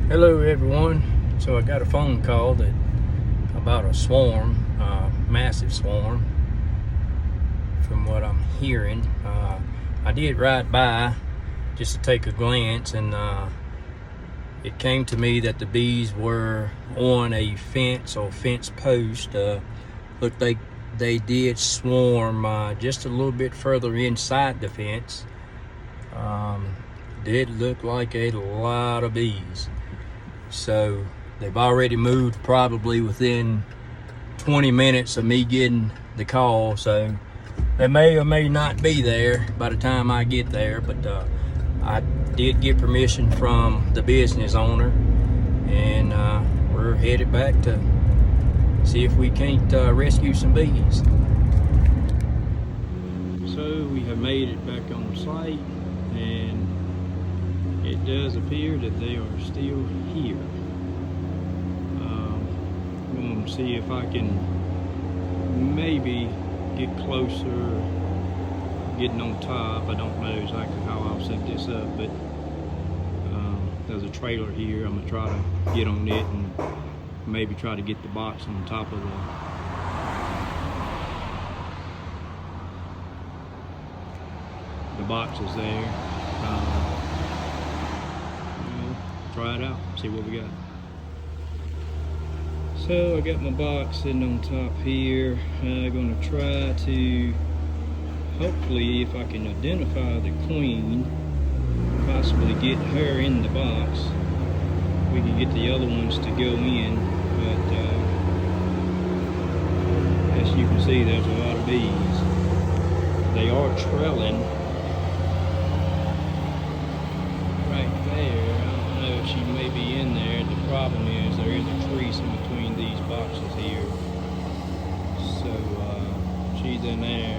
Hello everyone. So I got a phone call about a swarm, massive swarm from what I'm hearing. I did ride by just to take a glance, and it came to me that the bees were on a fence or fence post. Looked like they did swarm just a little bit further inside the fence. Did look like a lot of bees. So they've already moved probably within 20 minutes of me getting the call. So they may or may not be there by the time I get there, but I did get permission from the business owner, and we're headed back to see if we can't rescue some bees. So we have made it back on site, and it does appear that they are still here. I'm going to see if I can maybe get closer, getting on top. I don't know exactly how I'll set this up, but there's a trailer here. I'm going to try to get on it and maybe try to get the box on top of the boxes there. Try it out, see what we got. So I got my box sitting on top here. I'm going to try to, hopefully, if I can identify the queen, possibly get her in the box. We can get the other ones to go in, but as you can see, there's a lot of bees. They are trailing right there. She may be in there. The problem is there is a crease in between these boxes here. So she's in there.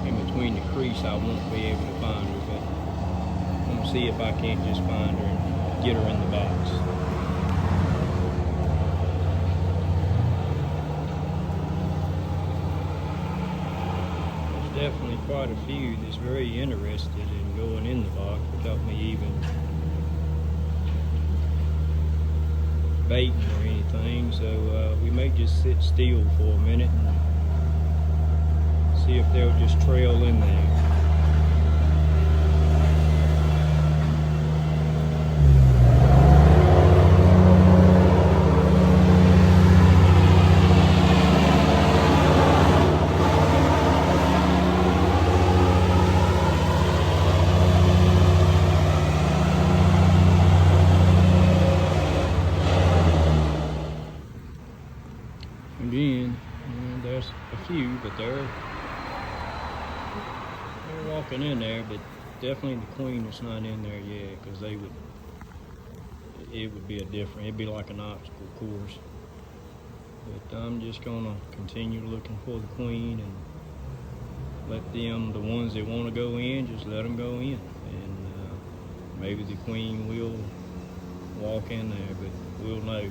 In between the crease, I won't be able to find her, but I'm going to see if I can't just find her and get her in the box. There's definitely quite a few that's very interested in going in the box without me even baiting or anything, so we may just sit still for a minute and see if they'll just trail in there. Again, there's a few, but they're walking in there, but definitely the queen is not in there yet, because it would be it'd be like an obstacle course. But I'm just gonna continue looking for the queen and let them, the ones that want to go in, just let them go in, and maybe the queen will walk in there, but we'll know.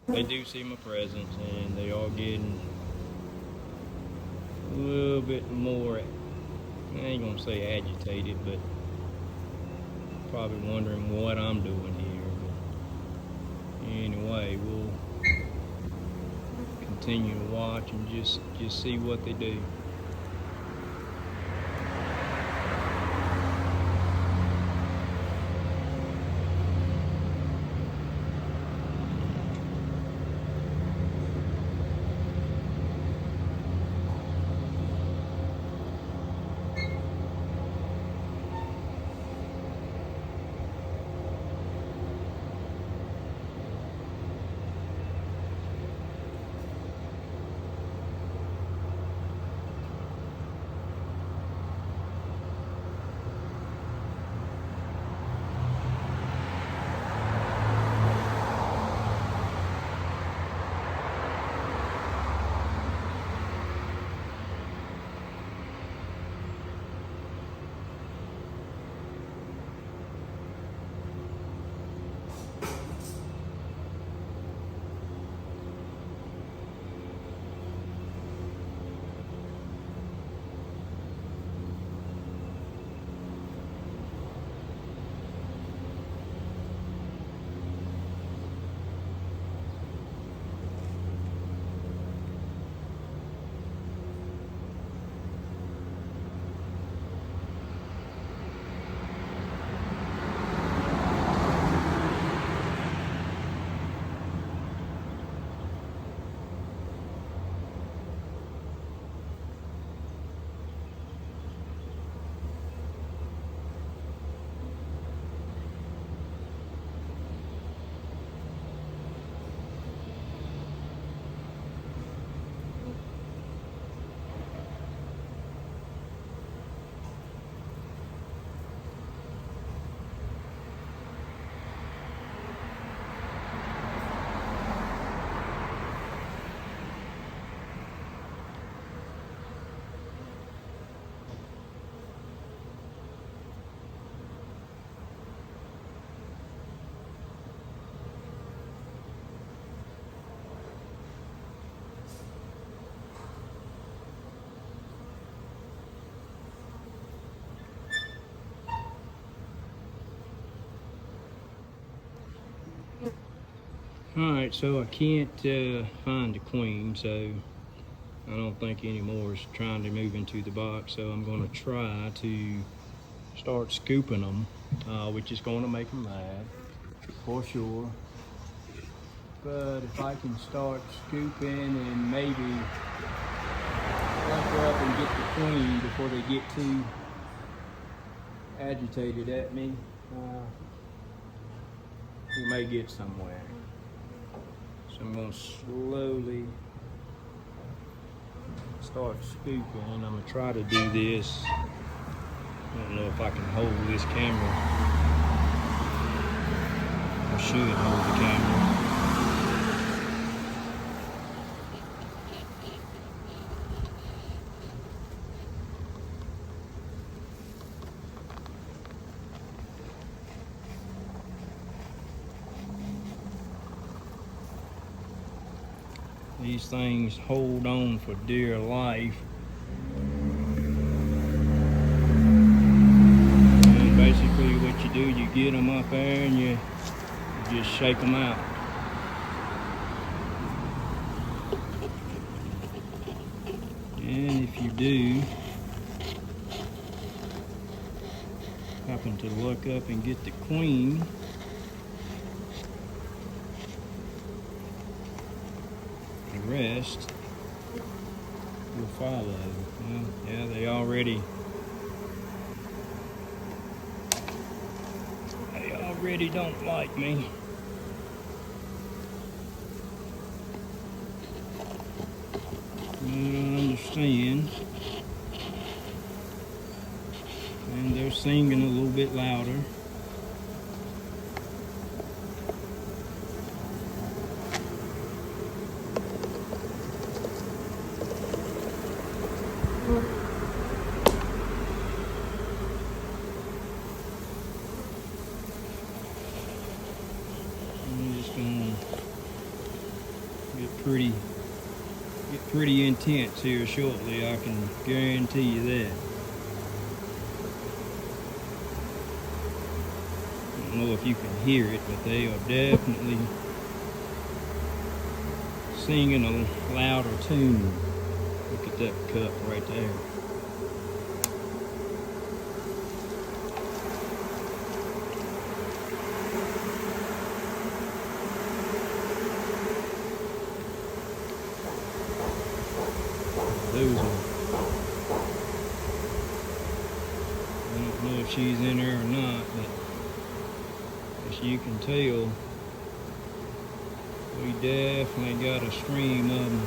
They do see my presence, and they are getting a little bit more, I ain't gonna say agitated, but probably wondering what I'm doing here. But anyway, we'll continue to watch and just see what they do. Alright, so I can't find the queen, so I don't think any more is trying to move into the box. So I'm going to try to start scooping them, which is going to make them mad for sure. But if I can start scooping and maybe jump up and get the queen before they get too agitated at me, we may get somewhere. So I'm going to slowly start scooping. I'm going to try to do this. I don't know if I can hold this camera. I should hold the camera. These things hold on for dear life. And basically what you do, you get them up there and you just shake them out. And if you do happen to look up and get the queen, the rest will follow. Well, yeah, they already don't like me. I don't understand. And they're singing a little bit louder. I'm just gonna get pretty intense here shortly, I can guarantee you that. I don't know if you can hear it, but they are definitely singing a louder tune. Look at that cup right there. Those are, I don't know if she's in there or not, but as you can tell, we definitely got a stream of them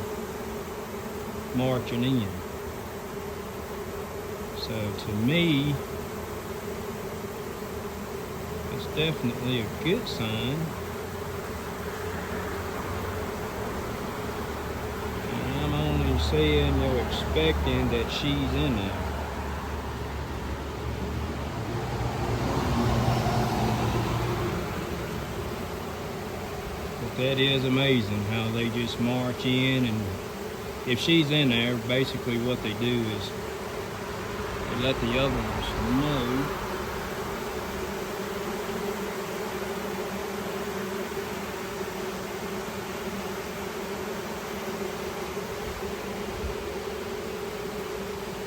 marching in. So to me, it's definitely a good sign. And I'm only saying or expecting that she's in there. But that is amazing how they just march in, and if she's in there, basically what they do is they let the others know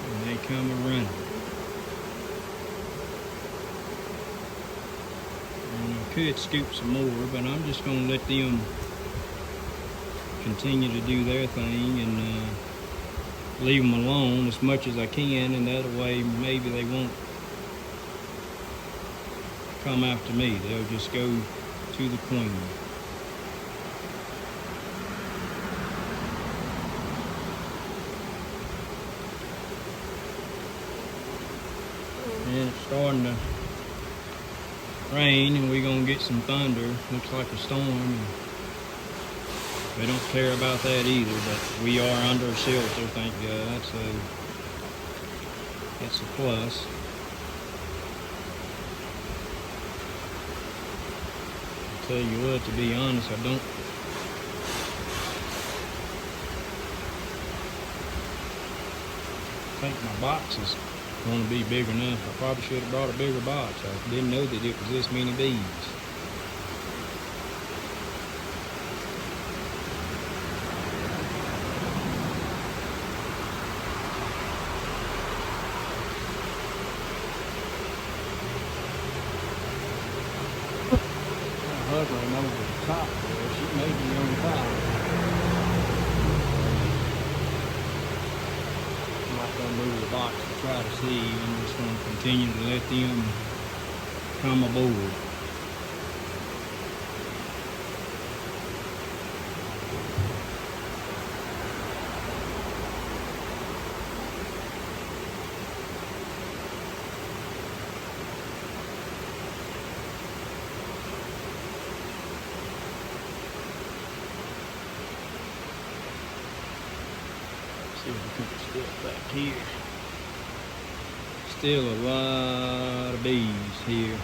and they come around. And I could scoop some more, but I'm just going to let them continue to do their thing and leave them alone as much as I can, and that way maybe they won't come after me. They'll just go to the queen. And it's starting to rain, and we're gonna get some thunder. Looks like a storm. They don't care about that either, but we are under shelter, thank God, so that's a plus. I'll tell you what, to be honest, I don't think my box is going to be big enough. I probably should have brought a bigger box. I didn't know that it was this many bees. hovering over the top there. She may be on top. I'm not going to move the box to try to see. I'm just going to continue to let them come aboard. See if we can step back here. Still a lot of bees here.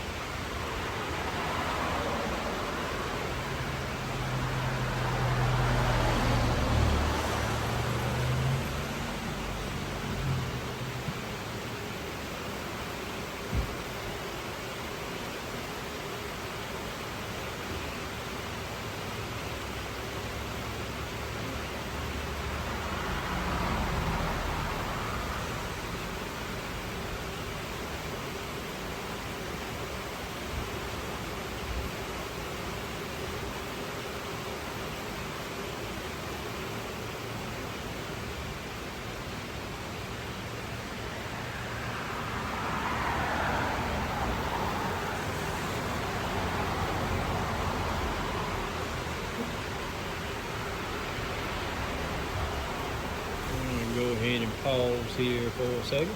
Go ahead and pause here for a second.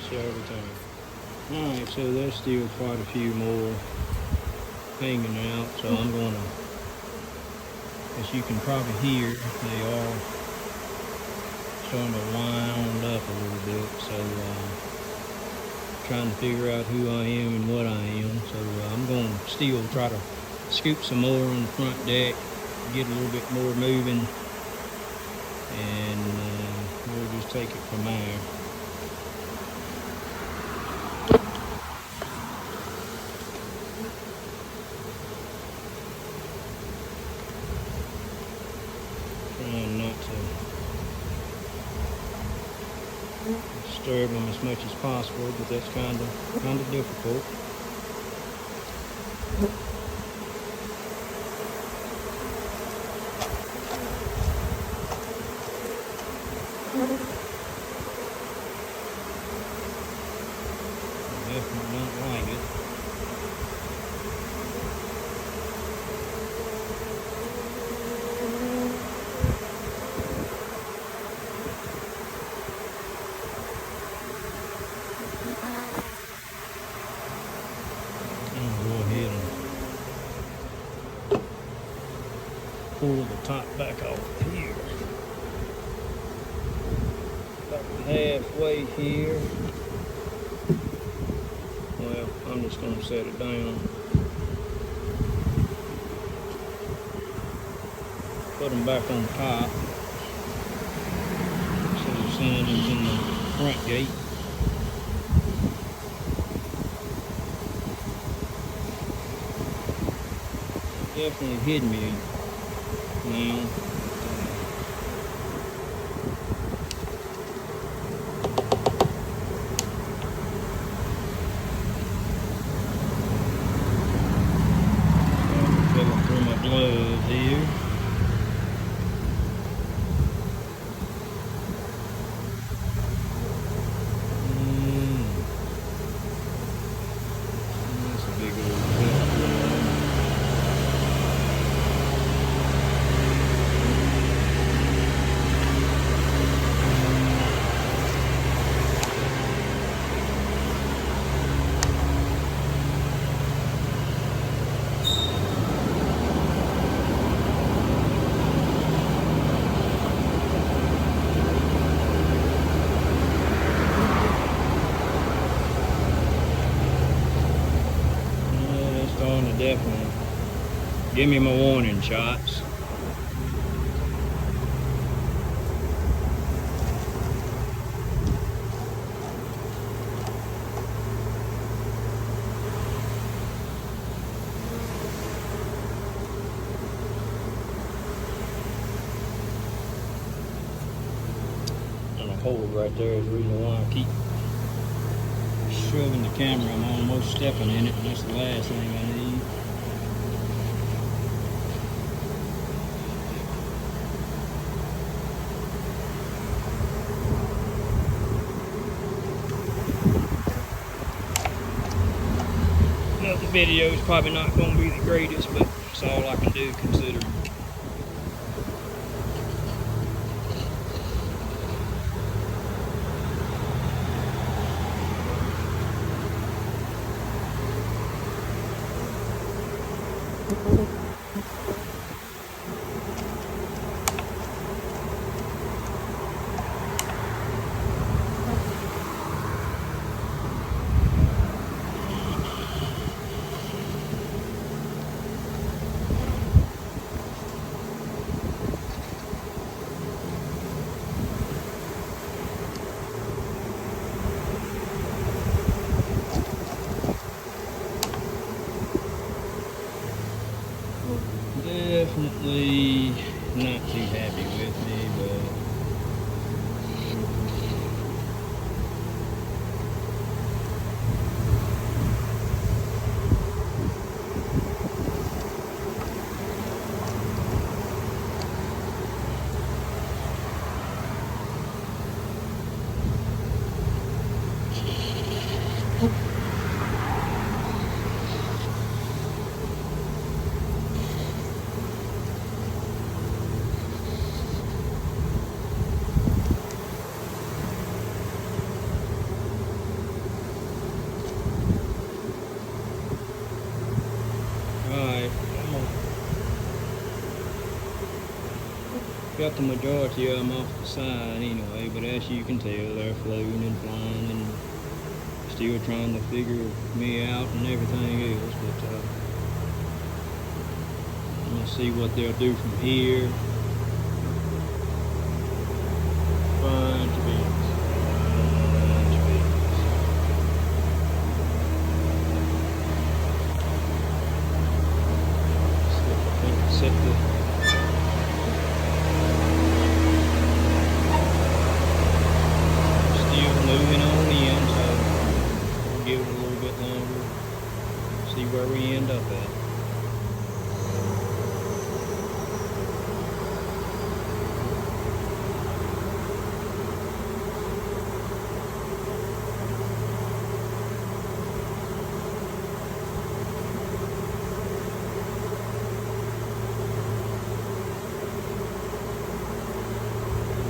Show everything. Alright, so there's still quite a few more hanging out, so I'm going to, as you can probably hear, they are starting to wind up a little bit, so trying to figure out who I am and what I am. So I'm going to still try to scoop some more on the front deck, get a little bit more moving, and we'll just take it from there. Trying not to disturb them as much as possible, but that's kind of difficult. Definitely don't like it. I'll go ahead and pull the top back off here. About halfway here. Well, I'm just going to set it down. Put them back on top. So the sun is in the front gate. Definitely hid me now. Going through my gloves here. That's a big old cut. Definitely give me my warning shots. And a hole right there is the reason why I keep shoving the camera. I'm almost stepping in it, and that's the last thing I need. know the video is probably not going to be the greatest, but it's all I can do considering. Definitely not too happy with me, but got the majority of them off the side anyway, but as you can tell, they're floating and flying and still trying to figure me out and everything else. But I'm gonna see what they'll do from here. Bunch of beans. Set the moving on in, so we'll give it a little bit longer, see where we end up at.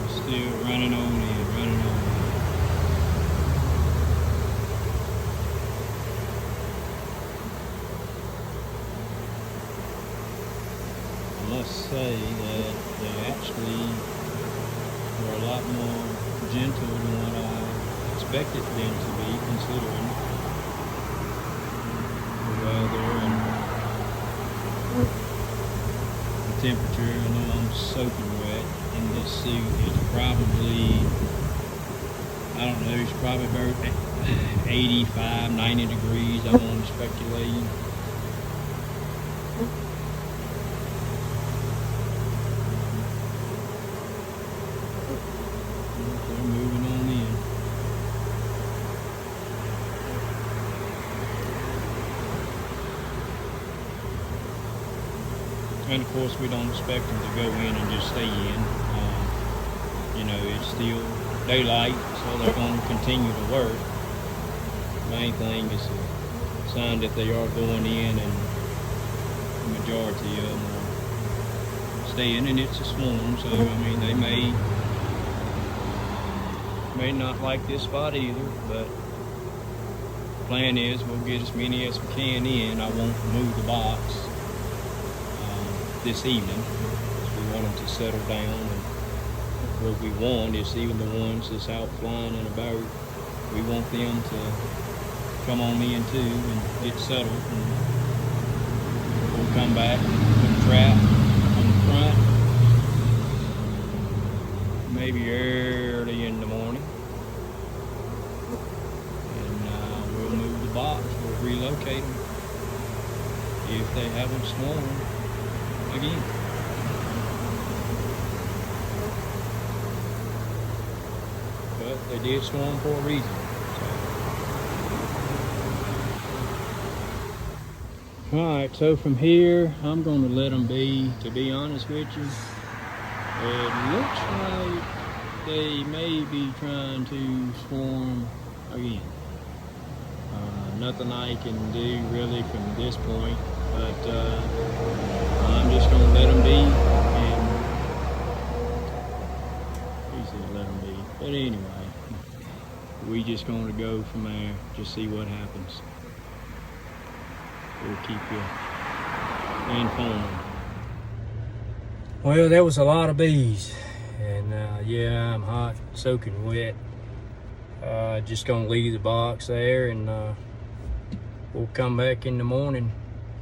Still running on in, running on in. I must say that they actually were a lot more gentle than what I expected them to be, considering the weather and the temperature. I know I'm soaking wet in this suit. It's probably, I don't know, it's probably about 85, 90 degrees. I'm only speculating. They're moving on in. And of course, we don't expect them to go in and just stay in. You know, it's still daylight, so they're going to continue to work. Main thing is a sign that they are going in, and the majority of them are staying, and it's a swarm, so I mean they may not like this spot either, but the plan is we'll get as many as we can in. I won't move the box this evening, because we want them to settle down, and what we want is even the ones that's out flying in a boat, we want them to come on in too and get settled, and we'll come back and put a trap on the front, maybe early in the morning, and we'll move the box, we'll relocate them if they haven't swarmed again. But they did swarm for a reason. Alright, so from here, I'm going to let them be, to be honest with you. It looks like they may be trying to swarm again. nothing I can do really from this point, but I'm just gonna let them be, and he said let them be. But anyway, we just gonna go from there, just see what happens. We'll keep you informed. Well, there was a lot of bees, and yeah, I'm hot, soaking wet. Just gonna leave the box there, and we'll come back in the morning,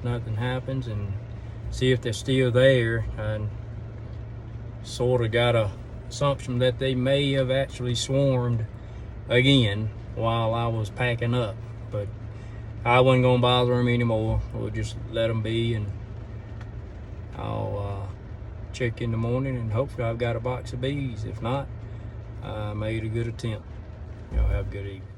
nothing happens, and see if they're still there. And sort of got a assumption that they may have actually swarmed again while I was packing up, but I wasn't gonna bother them anymore. We'll just let them be, and I'll check in the morning, and hopefully I've got a box of bees. If not, I made a good attempt. Y'all have a good evening.